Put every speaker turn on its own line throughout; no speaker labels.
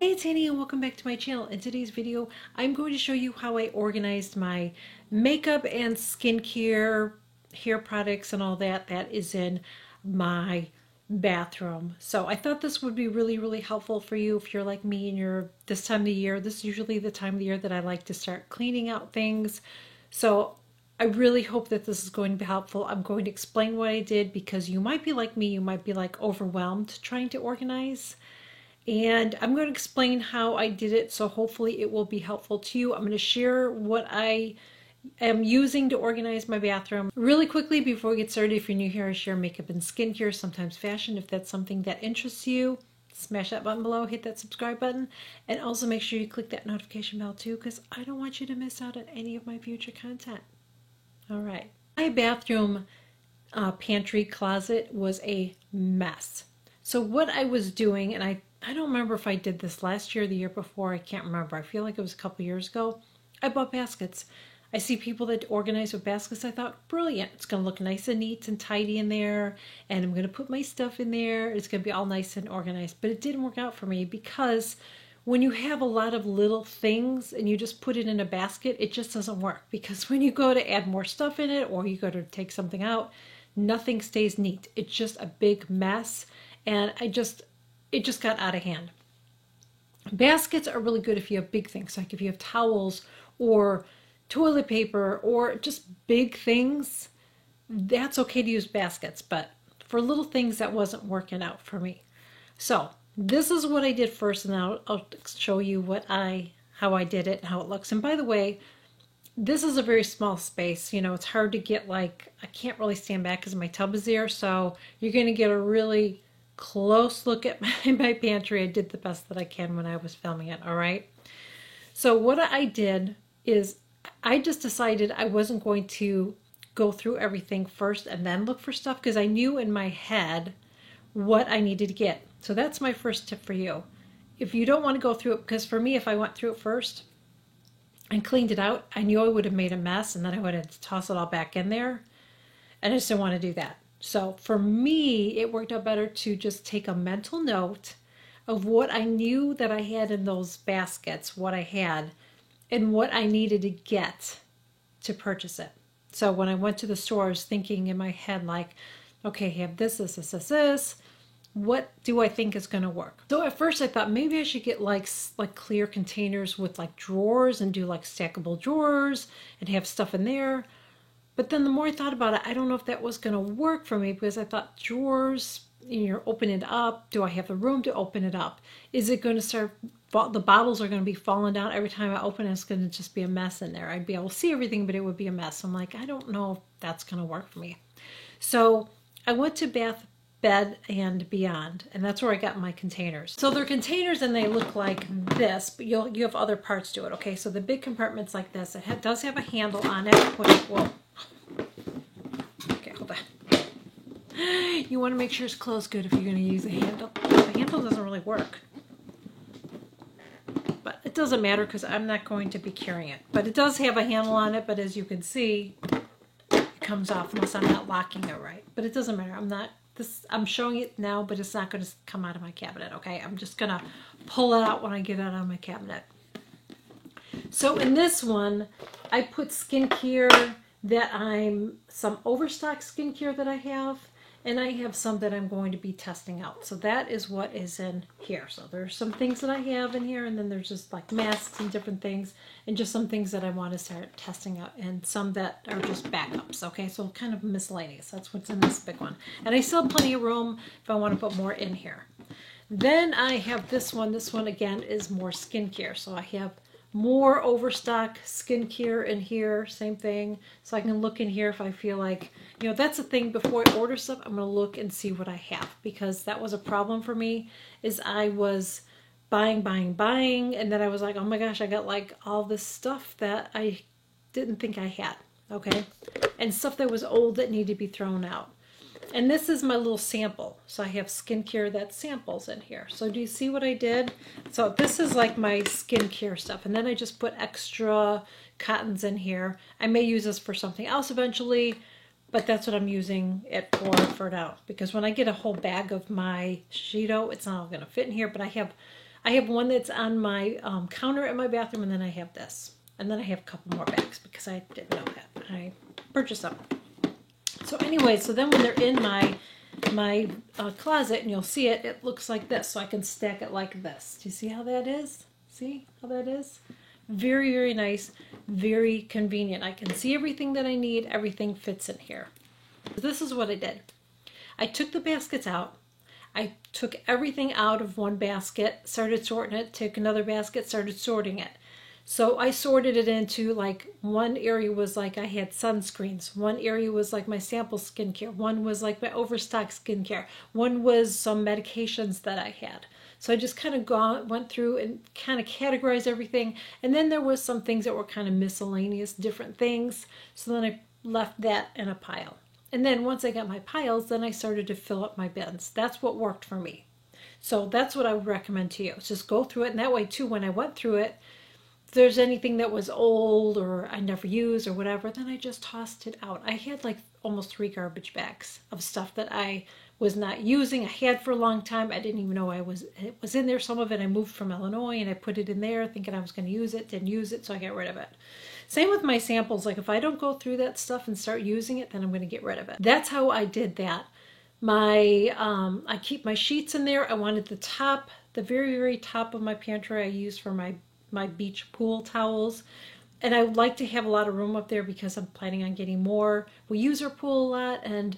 Hey, it's Annie and welcome back to my channel. In today's video, I'm going to show you how I organized my makeup and skincare, hair products and all that that is in my bathroom. So I thought this would be really helpful for you if you're like me and you're this time of the year. This is usually the time of the year that I like to start cleaning out things. So I really hope that this is going to be helpful. I'm going to explain what I did because you might be like me, you might be like overwhelmed trying to organize. And I'm going to explain how I did it, so hopefully it will be helpful to you. I'm going to share what I am using to organize my bathroom. Really quickly before we get started, if you're new here, I share makeup and skincare, sometimes fashion. If that's something that interests you, smash that button below, hit that subscribe button, and also make sure you click that notification bell too, because I don't want you to miss out on any of my future content. All right. My bathroom pantry closet was a mess. So what I was doing, and I don't remember if I did this last year or the year before, I can't remember. I feel like it was a couple years ago. I bought baskets. I see people that organize with baskets. I thought, brilliant. It's going to look nice and neat and tidy in there. And I'm going to put my stuff in there. It's going to be all nice and organized. But it didn't work out for me because when you have a lot of little things and you just put it in a basket, it just doesn't work. Because when you go to add more stuff in it or you go to take something out, nothing stays neat. It's just a big mess. And it just got out of hand. Baskets are really good if you have big things, like if you have towels or toilet paper or just big things. That's okay to use baskets, but for little things that wasn't working out for me. So this is what I did first, and I'll show you how I did it and how it looks. And by the way, this is a very small space. You know, it's hard to get, like, I can't really stand back because my tub is there, so you're going to get a really close look at my pantry. I did the best that I can when I was filming it, all right? So what I did is I just decided I wasn't going to go through everything first and then look for stuff because I knew in my head what I needed to get. So that's my first tip for you. If you don't want to go through it, because for me, if I went through it first and cleaned it out, I knew I would have made a mess and then I would have tossed it all back in there. And I just didn't want to do that. So for me, it worked out better to just take a mental note of what I knew that I had in those baskets, what I had, and what I needed to get to purchase it. So when I went to the store, I was thinking in my head, like, okay, I have this. What do I think is going to work? So at first I thought maybe I should get like clear containers with like drawers and do like stackable drawers and have stuff in there. But then the more I thought about it, I don't know if that was going to work for me because I thought drawers, you open it up. Do I have the room to open it up? Is it going to start, the bottles are going to be falling down every time I open it. It's going to just be a mess in there. I'd be able to see everything, but it would be a mess. I'm like, I don't know if that's going to work for me. So I went to Bath, Bed and Beyond, and that's where I got my containers. So they're containers and they look like this, but you have other parts to it, okay? So the big compartment's like this. It does have a handle on it, which will, okay, hold on. You want to make sure it's closed good if you're going to use a handle. The handle doesn't really work. But it doesn't matter because I'm not going to be carrying it. But it does have a handle on it, but as you can see, it comes off unless I'm not locking it right. But it doesn't matter. I'm showing it now, but it's not going to come out of my cabinet, okay? I'm just going to pull it out when I get it out of my cabinet. So in this one, I put skincare some overstock skincare that I have, and I have some that I'm going to be testing out. So that is what is in here. So there's some things that I have in here, and then there's just like masks and different things, and just some things that I want to start testing out, and some that are just backups, okay? So kind of miscellaneous. That's what's in this big one. And I still have plenty of room if I want to put more in here. Then I have this one. This one, again, is more skincare. So I have more overstock skincare in here, same thing. So I can look in here if I feel like, that's the thing, before I order stuff, I'm going to look and see what I have, because that was a problem for me, is I was buying, and then I was like, oh my gosh, I got like all this stuff that I didn't think I had, okay? And stuff that was old that needed to be thrown out. And this is my little sample. So I have skincare that samples in here. So do you see what I did? So this is like my skincare stuff. And then I just put extra cottons in here. I may use this for something else eventually, but that's what I'm using it for now. Because when I get a whole bag of my Shido, it's not all going to fit in here. But I have I have one that's on my counter in my bathroom, and then I have this. And then I have a couple more bags because I didn't know that. I purchased them. So anyway, so then when they're in my closet, and you'll see it, it looks like this. So I can stack it like this. Do you see how that is? See how that is? Very, very nice, very convenient. I can see everything that I need. Everything fits in here. This is what I did. I took the baskets out. I took everything out of one basket, started sorting it, took another basket, started sorting it. So I sorted it into, like, one area was like I had sunscreens, one area was like my sample skincare, one was like my overstock skincare, one was some medications that I had. So I just kind of went through and kind of categorized everything. And then there was some things that were kind of miscellaneous, different things. So then I left that in a pile. And then once I got my piles, then I started to fill up my bins. That's what worked for me. So that's what I would recommend to you. Just go through it. And that way too, when I went through it, if there's anything that was old or I never used or whatever, then I just tossed it out. I had like almost 3 garbage bags of stuff that I was not using. I had for a long time. I didn't even know it was in there. Some of it I moved from Illinois and I put it in there thinking I was going to use it. Didn't use it, so I got rid of it. Same with my samples. Like if I don't go through that stuff and start using it, then I'm going to get rid of it. That's how I did that. I keep my sheets in there. I wanted the top, the very, very top of my pantry I use for my beach pool towels. And I would like to have a lot of room up there because I'm planning on getting more. We use our pool a lot, and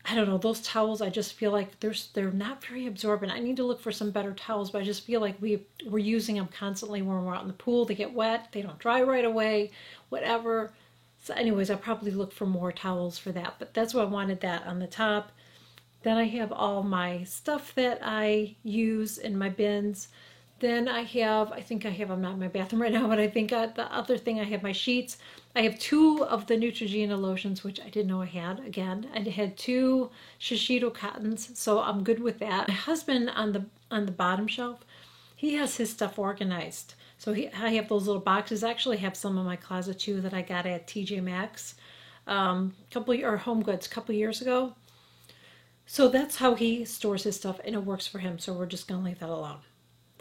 I don't know, those towels, I just feel like they're not very absorbent. I need to look for some better towels, but I just feel like we're using them constantly when we're out in the pool. They get wet, they don't dry right away, whatever. So anyways, I'll probably look for more towels for that, but that's why I wanted that on the top. Then I have all my stuff that I use in my bins. Then I think I have, I'm not in my bathroom right now, but I think the other thing, I have my sheets. I have 2 of the Neutrogena lotions, which I didn't know I had. Again, I had 2 Shiseido cottons, so I'm good with that. My husband on the bottom shelf, he has his stuff organized. So I have those little boxes. I actually have some in my closet too that I got at TJ Maxx, or Home Goods a couple years ago. So that's how he stores his stuff, and it works for him. So we're just gonna leave that alone.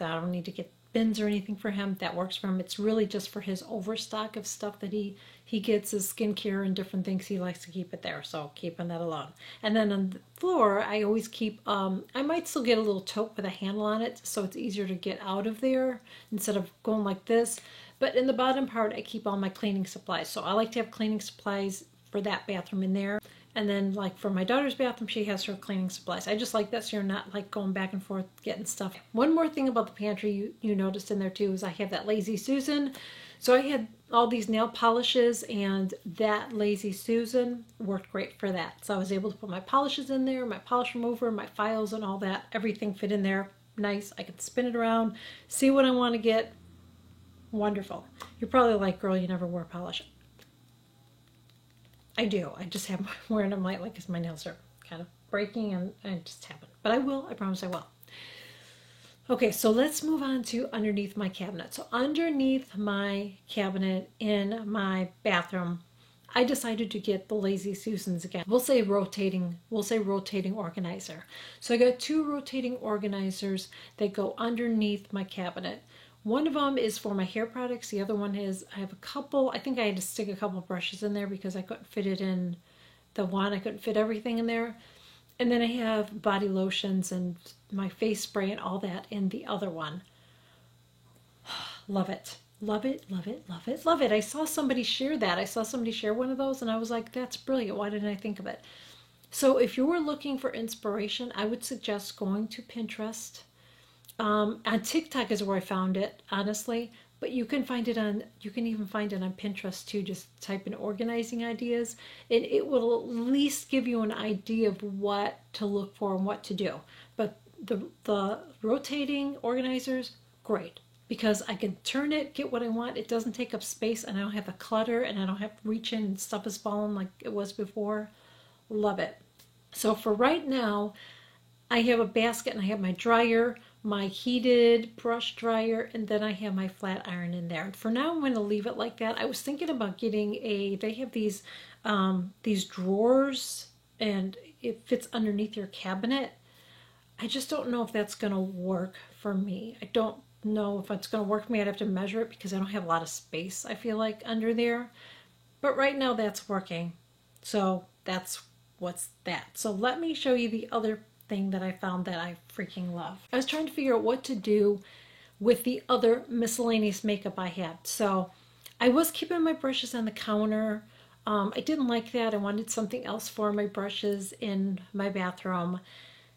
I don't need to get bins or anything for him. That works for him. It's really just for his overstock of stuff that he gets, his skincare and different things. He likes to keep it there, so keeping that alone. And then on the floor, I always keep, I might still get a little tote with a handle on it so it's easier to get out of there instead of going like this. But in the bottom part, I keep all my cleaning supplies. So I like to have cleaning supplies for that bathroom in there. And then, like, for my daughter's bathroom, she has her cleaning supplies. I just like that so you're not, like, going back and forth getting stuff. One more thing about the pantry you noticed in there, too, is I have that Lazy Susan. So I had all these nail polishes, and that Lazy Susan worked great for that. So I was able to put my polishes in there, my polish remover, my files, and all that. Everything fit in there. Nice. I can spin it around, see what I want to get. Wonderful. You're probably like, girl, you never wore polish. I do. I just haven't wearing them lately because my nails are kind of breaking, and I just haven't. But I will. I promise I will. Okay, so let's move on to underneath my cabinet. So underneath my cabinet in my bathroom, I decided to get the Lazy Susans again. We'll say rotating organizer. So I got 2 rotating organizers that go underneath my cabinet. One of them is for my hair products. The other one is, I have a couple, I think I had to stick a couple brushes in there because I couldn't fit it in the one. I couldn't fit everything in there. And then I have body lotions and my face spray and all that in the other one. Love it. Love it, love it, love it, love it. I saw somebody share that. I saw somebody share one of those and I was like, that's brilliant. Why didn't I think of it? So if you were looking for inspiration, I would suggest going to Pinterest. On TikTok is where I found it, honestly, but you can even find it on Pinterest too. Just type in organizing ideas, and it will at least give you an idea of what to look for and what to do. But the rotating organizers, great, because I can turn it, get what I want. It doesn't take up space, and I don't have the clutter, and I don't have to reach in and stuff is falling like it was before. Love it. So for right now, I have a basket and I have my dryer, my heated brush dryer, and then I have my flat iron in there. For now, I'm going to leave it like that. I was thinking about getting they have these drawers, and it fits underneath your cabinet. I just don't know if that's going to work for me. I don't know if it's going to work for me. I'd have to measure it because I don't have a lot of space, I feel like, under there. But right now that's working. So that's what's that. So let me show you the other thing that I found that I freaking love. I was trying to figure out what to do with the other miscellaneous makeup I had. So I was keeping my brushes on the counter. I didn't like that. I wanted something else for my brushes in my bathroom.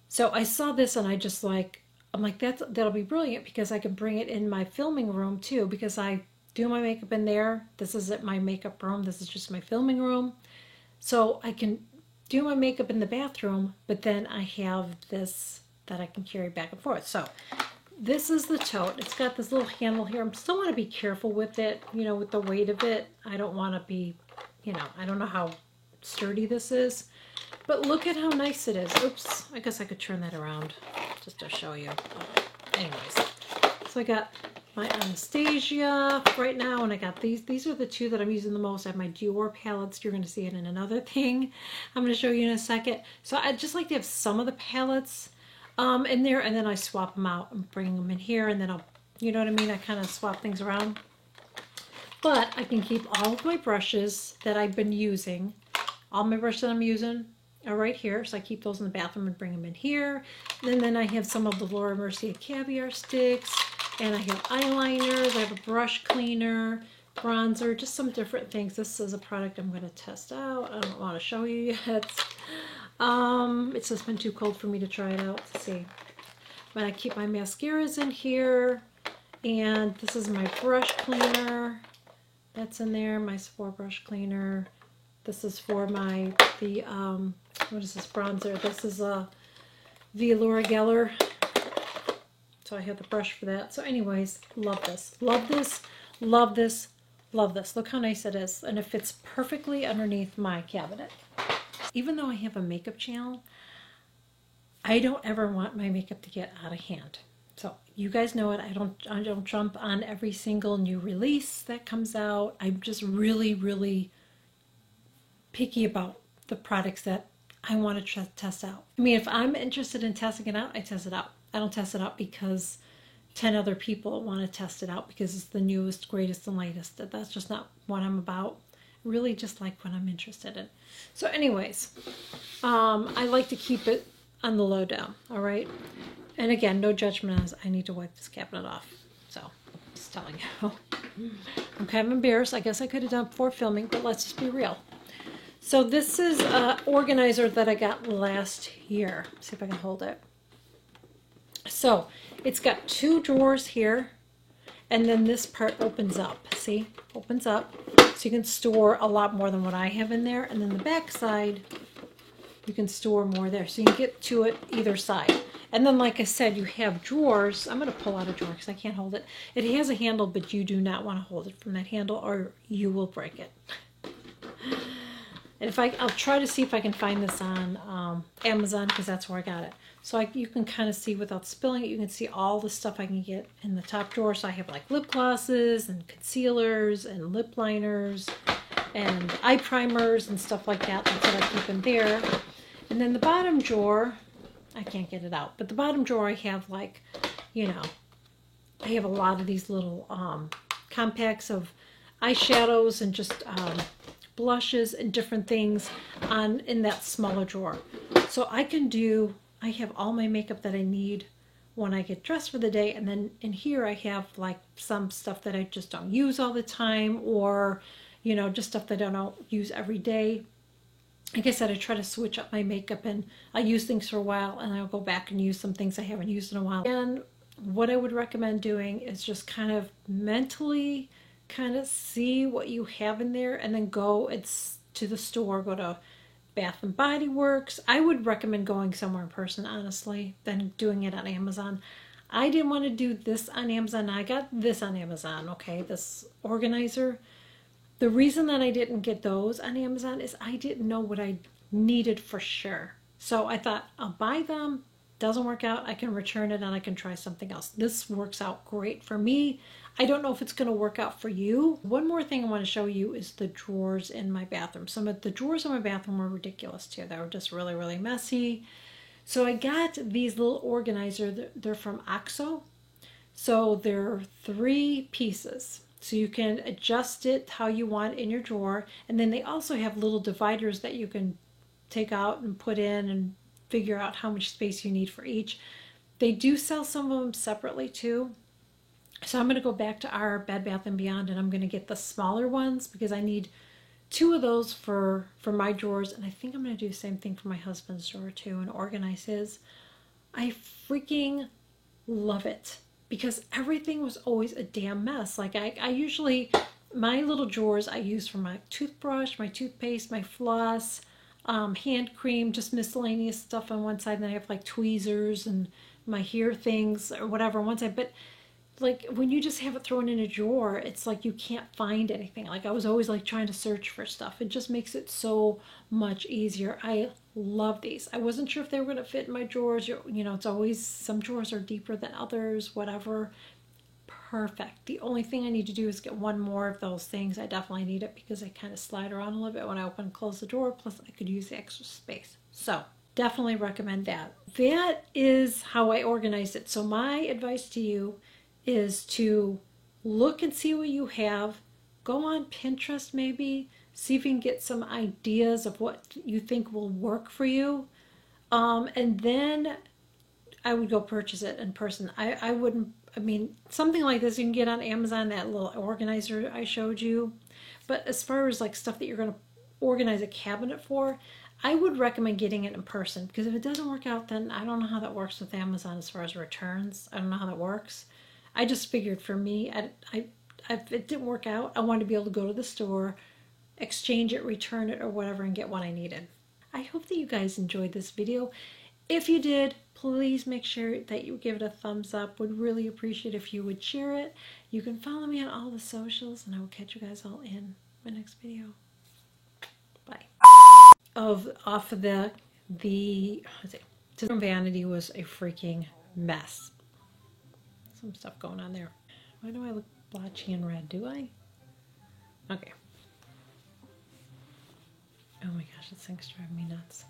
So I saw this and I'm like, that'll be brilliant because I can bring it in my filming room too, because I do my makeup in there. This isn't my makeup room. This is just my filming room. So I can do my makeup in the bathroom, but then I have this that I can carry back and forth. So this is the tote. It's got this little handle here. I still want to be careful with it, you know, with the weight of it. I don't want to be, you know, I don't know how sturdy this is, but look at how nice it is. Oops, I guess I could turn that around just to show you. Anyways, so I got my Anastasia right now, and I got these. These are the two that I'm using the most. I have my Dior palettes. You're going to see it in another thing I'm going to show you in a second. So I just like to have some of the palettes in there, and then I swap them out and bring them in here, and then I'll, you know what I mean? I kind of swap things around. But I can keep all of my brushes that I've been using. All my brushes that I'm using are right here, so I keep those in the bathroom and bring them in here. And then I have some of the Laura Mercier caviar sticks, and I have eyeliners, I have a brush cleaner, bronzer, just some different things. This is a product I'm going to test out. I don't want to show you yet. It's just been too cold for me to try it out to see. But I keep my mascaras in here, and this is my brush cleaner. That's in there, my Sephora brush cleaner. This is for my, what is this bronzer? This is the Laura Geller. So I have the brush for that. So anyways, love this. Love this, love this, love this. Look how nice it is. And it fits perfectly underneath my cabinet. Even though I have a makeup channel, I don't ever want my makeup to get out of hand. So you guys know it. I don't jump on every single new release that comes out. I'm just really, really picky about the products that I want to test out. I mean, if I'm interested in testing it out, I test it out. I don't test it out because 10 other people want to test it out because it's the newest, greatest, and latest. That's just not what I'm about. Really just like what I'm interested in. So anyways, I like to keep it on the low down, all right? And again, no judgment as I need to wipe this cabinet off. So, just telling you. I'm kind of embarrassed. I guess I could have done before filming, but let's just be real. So this is an organizer that I got last year. See if I can hold it. So it's got two drawers here, and then this part opens up. See, opens up, so you can store a lot more than what I have in there. And then the back side, you can store more there, so you can get to it either side. And then, like I said, you have drawers. I'm going to pull out a drawer because I can't hold it. It has a handle, but you do not want to hold it from that handle, or you will break it. And I'll try to see if I can find this on Amazon because that's where I got it. So you can kind of see without spilling it, you can see all the stuff I can get in the top drawer. So I have like lip glosses and concealers and lip liners and eye primers and stuff like that. That's what I keep in there. And then the bottom drawer, I can't get it out, but the bottom drawer I have like, you know, I have a lot of these little compacts of eyeshadows and just blushes and different things in that smaller drawer. So I have all my makeup that I need when I get dressed for the day, and then in here I have like some stuff that I just don't use all the time, or you know, just stuff that I don't use every day. Like I said, I try to switch up my makeup, and I use things for a while and I'll go back and use some things I haven't used in a while. And what I would recommend doing is just kind of mentally kind of see what you have in there, and then go to the store, go to Bath and Body Works. I would recommend going somewhere in person, honestly, than doing it on Amazon. I didn't want to do this on Amazon. I got this on Amazon, okay, this organizer. The reason that I didn't get those on Amazon is I didn't know what I needed for sure. So I thought, I'll buy them. Doesn't work out, I can return it and I can try something else. This works out great for me. I don't know if it's going to work out for you. One more thing I want to show you is the drawers in my bathroom. Some of the drawers in my bathroom were ridiculous too. They were just really, really messy. So I got these little organizers. They're from OXO. So there are 3 pieces. So you can adjust it how you want in your drawer. And then they also have little dividers that you can take out and put in and figure out how much space you need for each. They do sell some of them separately too. So I'm going to go back to our Bed Bath & Beyond and I'm going to get the smaller ones because I need 2 of those for my drawers. And I think I'm going to do the same thing for my husband's drawer too and organize his. I freaking love it because everything was always a damn mess. Like I usually, my little drawers I use for my toothbrush, my toothpaste, my floss, hand cream, just miscellaneous stuff on one side. And then I have like tweezers and my hair things or whatever on one side. But like when you just have it thrown in a drawer, it's like you can't find anything. Like I was always like trying to search for stuff. It just makes it so much easier. I love these. I wasn't sure if they were going to fit in my drawers. You know, it's always, some drawers are deeper than others, whatever. Perfect. The only thing I need to do is get one more of those things. I definitely need it because I kind of slide around a little bit when I open and close the door. Plus I could use the extra space. So definitely recommend that. That is how I organize it. So my advice to you is to look and see what you have. Go on Pinterest maybe, see if you can get some ideas of what you think will work for you. And then I would go purchase it in person. I wouldn't, I mean, something like this you can get on Amazon, that little organizer I showed you. But as far as like stuff that you're going to organize a cabinet for, I would recommend getting it in person because if it doesn't work out, then I don't know how that works with Amazon as far as returns. I don't know how that works. I just figured for me, if it didn't work out, I wanted to be able to go to the store, exchange it, return it, or whatever, and get what I needed. I hope that you guys enjoyed this video. If you did, please make sure that you give it a thumbs up. Would really appreciate if you would share it. You can follow me on all the socials, and I will catch you guys all in my next video. Bye. Off of the Vanity was a freaking mess. Some stuff going on there. Why do I look blotchy and red? Do I? Okay. Oh my gosh, this thing's driving me nuts.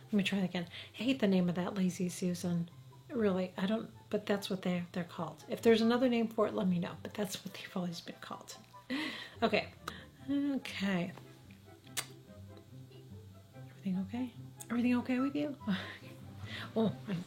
Let me try it again. I hate the name of that Lazy Susan. Really, I don't, but that's what they're called. If there's another name for it, let me know. But that's what they've always been called. Okay. Okay. Everything okay? Everything okay with you? Oh, I'm